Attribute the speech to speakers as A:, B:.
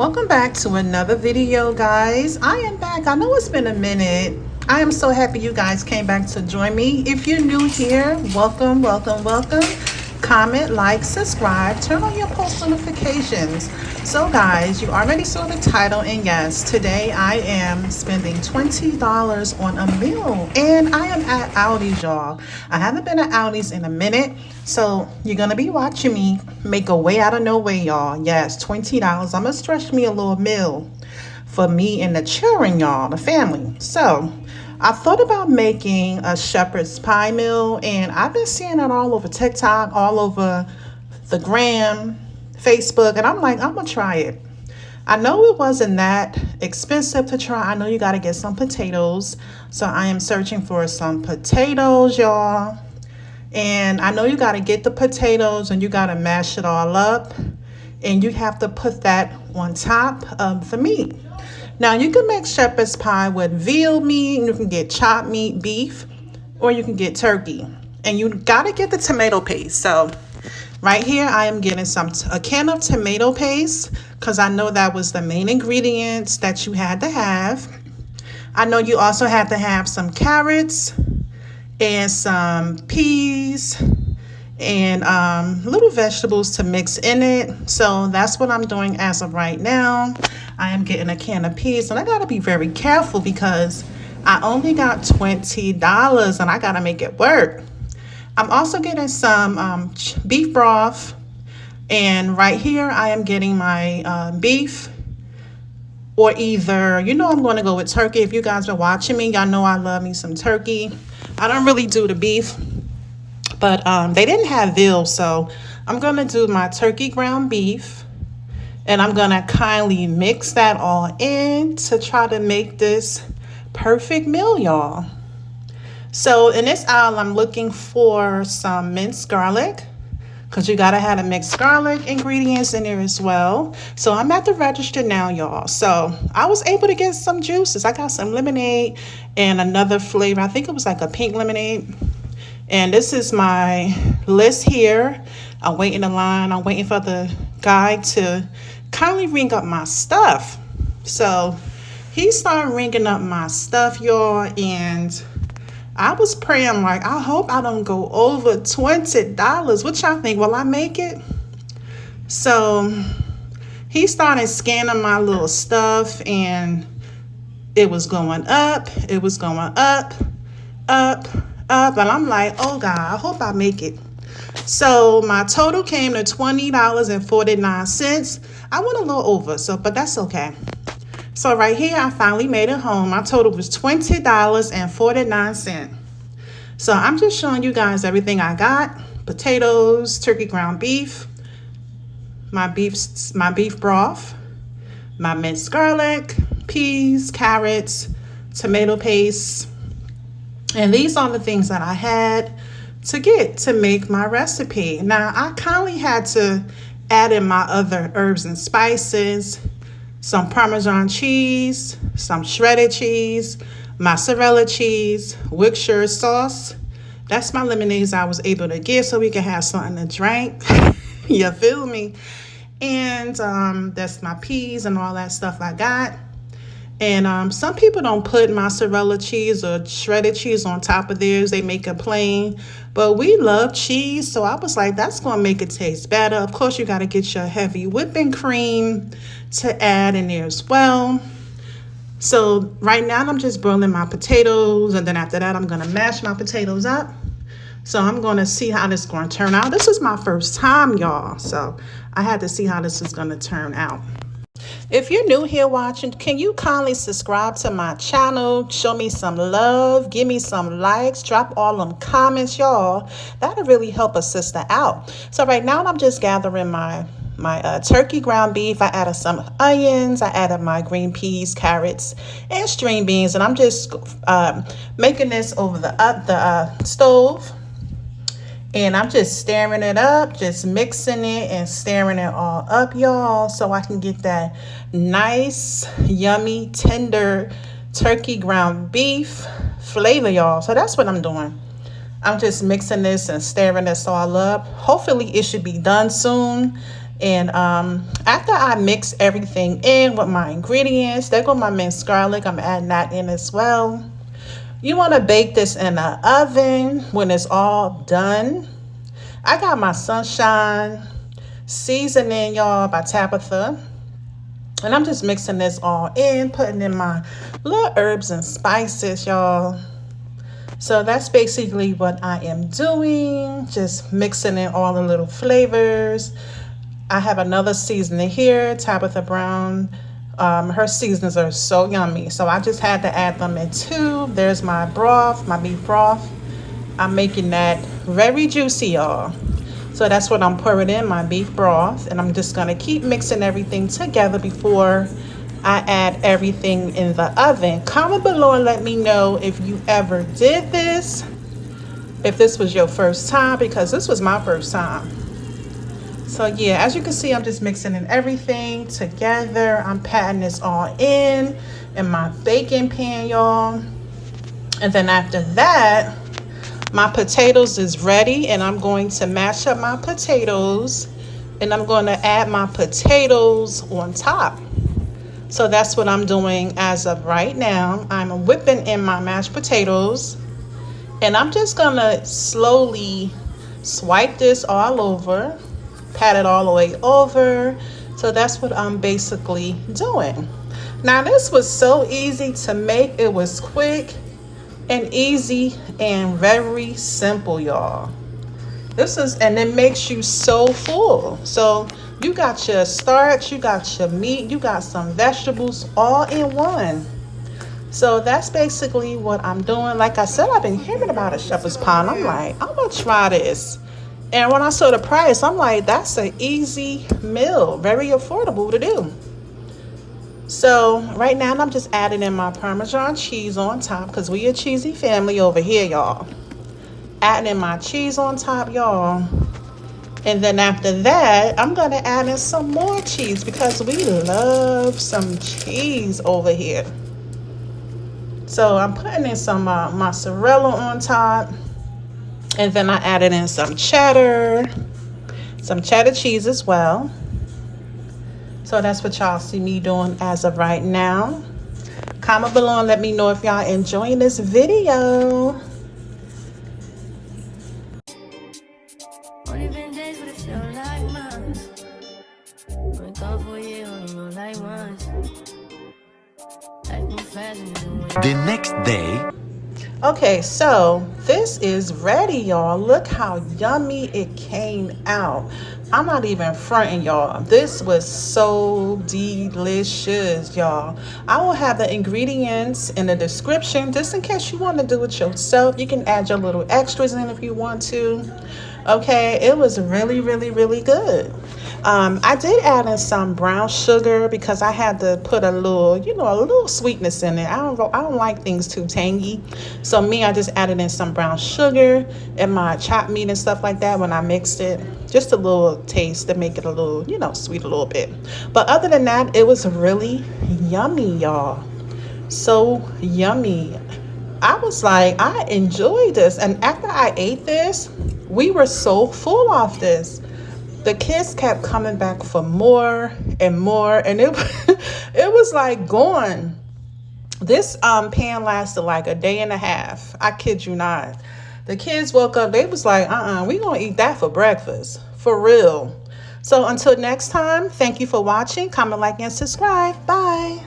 A: Welcome back to another video, guys. I am back. I know it's been a minute. I am so happy you guys came back to join me. If you're new here, welcome. Comment, like, subscribe, turn on your post notifications. So guys, you already saw the title, and yes, today I am spending $20 on a meal, and I am at Aldi's, y'all. I haven't been at Aldi's in a minute, so you're gonna be watching me make a way out of no way, y'all. Yes, $20. I'm gonna stretch me a little meal for me and the children, y'all, the family. So I thought about making a shepherd's pie meal, and I've been seeing it all over TikTok, all over the gram, Facebook, and I'm like, I'm gonna try it. I know it wasn't that expensive to try. I know you got to get some potatoes, so I am searching for some potatoes, y'all. And I know you got to get the potatoes and you got to mash it all up, and you have to put that on top of the meat. Now, you can make shepherd's pie with veal meat, and you can get chopped meat, beef, or you can get turkey. And you got to get the tomato paste. So right here, I am getting a can of tomato paste, because I know that was the main ingredients that you had to have. I know you also had to have some carrots and some peas and little vegetables to mix in it. So that's what I'm doing as of right now. I am getting a can of peas, and I gotta be very careful because I only got $20 and I gotta make it work. I'm also getting some beef broth, and right here I am getting my beef, or either, I'm going to go with turkey. If you guys are watching me, y'all know I love me some turkey. I don't really do the beef, but they didn't have veal, so I'm going to do my turkey ground beef, and I'm going to kindly mix that all in to try to make this perfect meal, y'all. So in this aisle, I'm looking for some minced garlic, because you got to have a mixed garlic ingredients in there as well. So I'm at the register now, y'all. So I was able to get some juices. I got some lemonade and another flavor. I think it was like a pink lemonade. And this is my list here. I'm waiting in line. I'm waiting for the guy to kindly ring up my stuff. So he started ringing up my stuff, y'all, and I was praying, like, I hope I don't go over $20. What y'all think? Will I make it? So he started scanning my little stuff, and it was going up. It was going up, up, up. And I'm like, oh, God, I hope I make it. So my total came to $20.49. I went a little over, but that's okay. So right here, I finally made it home. My total was $20.49. So I'm just showing you guys everything I got. Potatoes, turkey ground beef, my beef broth, my minced garlic, peas, carrots, tomato paste. And these are the things that I had to get to make my recipe. Now, I kindly had to add in my other herbs and spices, some Parmesan cheese, some shredded cheese, mozzarella cheese, Worcestershire sauce. That's my lemonades I was able to get so we can have something to drink. You feel me? And that's my peas and all that stuff I got. And some people don't put mozzarella cheese or shredded cheese on top of theirs. They make it plain. But we love cheese, so I was like, that's going to make it taste better. Of course, you got to get your heavy whipping cream to add in there as well. So right now, I'm just boiling my potatoes, and then after that, I'm going to mash my potatoes up. So I'm going to see how this is going to turn out. This is my first time, y'all, so I had to see how this is going to turn out. If you're new here watching, can you kindly subscribe to my channel? Show me some love. Give me some likes. Drop all them comments, y'all. That'll really help a sister out. So right now, I'm just gathering my turkey ground beef. I added some onions. I added my green peas, carrots, and string beans. And I'm just making this over the stove. And I'm just stirring it up, just mixing it and stirring it all up, y'all, so I can get that nice, yummy, tender turkey ground beef flavor, y'all. So that's what I'm doing. I'm just mixing this and stirring this all up. Hopefully it should be done soon. And after I mix everything in with my ingredients, there go my minced garlic. I'm adding that in as well. You want to bake this in the oven when it's all done. I got my Sunshine seasoning, y'all, by Tabitha. And I'm just mixing this all in, putting in my little herbs and spices, y'all. So that's basically what I am doing, just mixing in all the little flavors. I have another seasoning here, Tabitha Brown. Her seasonings are so yummy, so I just had to add them in too. There's my broth, my beef broth. I'm making that very juicy, y'all. So that's what I'm pouring in, my beef broth, and I'm just gonna keep mixing everything together before I add everything in the oven. Comment below and let me know if you ever did this, if this was your first time, because this was my first time. So yeah, as you can see, I'm just mixing in everything together. I'm patting this all in my baking pan, y'all. And then after that, my potatoes is ready, and I'm going to mash up my potatoes, and I'm going to add my potatoes on top. So that's what I'm doing as of right now. I'm whipping in my mashed potatoes, and I'm just gonna slowly swipe this all over, pat it all the way over. So that's what I'm basically doing. Now this was so easy to make. It was quick and easy and very simple, y'all. And it makes you so full. So you got your starch, you got your meat, you got some vegetables all in one. So that's basically what I'm doing. Like I said, I've been hearing about a shepherd's pie. I'm like, I'm gonna try this. And when I saw the price, I'm like, that's an easy meal, very affordable to do. So right now I'm just adding in my Parmesan cheese on top, because we a cheesy family over here, y'all. Adding in my cheese on top, y'all. And then after that, I'm gonna add in some more cheese, because we love some cheese over here. So I'm putting in some mozzarella on top. And then I added in some cheddar cheese as well. So that's what y'all see me doing as of right now. Comment below and let me know if y'all enjoying this video.
B: Only been days, but it feel like months. Been gone for a year, only know like once. Like move fast and do
C: The next day.
A: Okay, so this is ready, y'all. Look how yummy it came out. I'm not even fronting, y'all. This was so delicious, y'all. I will have the ingredients in the description, just in case you want to do it yourself. You can add your little extras in if you want to. Okay, it was really, really, really good. I did add in some brown sugar, because I had to put a little, a little sweetness in it. I don't like things too tangy. So I just added in some brown sugar and my chopped meat and stuff like that when I mixed it. Just a little taste to make it a little, sweet a little bit. But other than that, it was really yummy, y'all. So yummy. I was like, I enjoyed this. And after I ate this, we were so full off this. The kids kept coming back for more and more, and it it was like gone. This pan lasted like a day and a half. I kid you not. The kids woke up, they was like, we gonna eat that for breakfast. For real. So until next time, thank you for watching. Comment, like, and subscribe. Bye.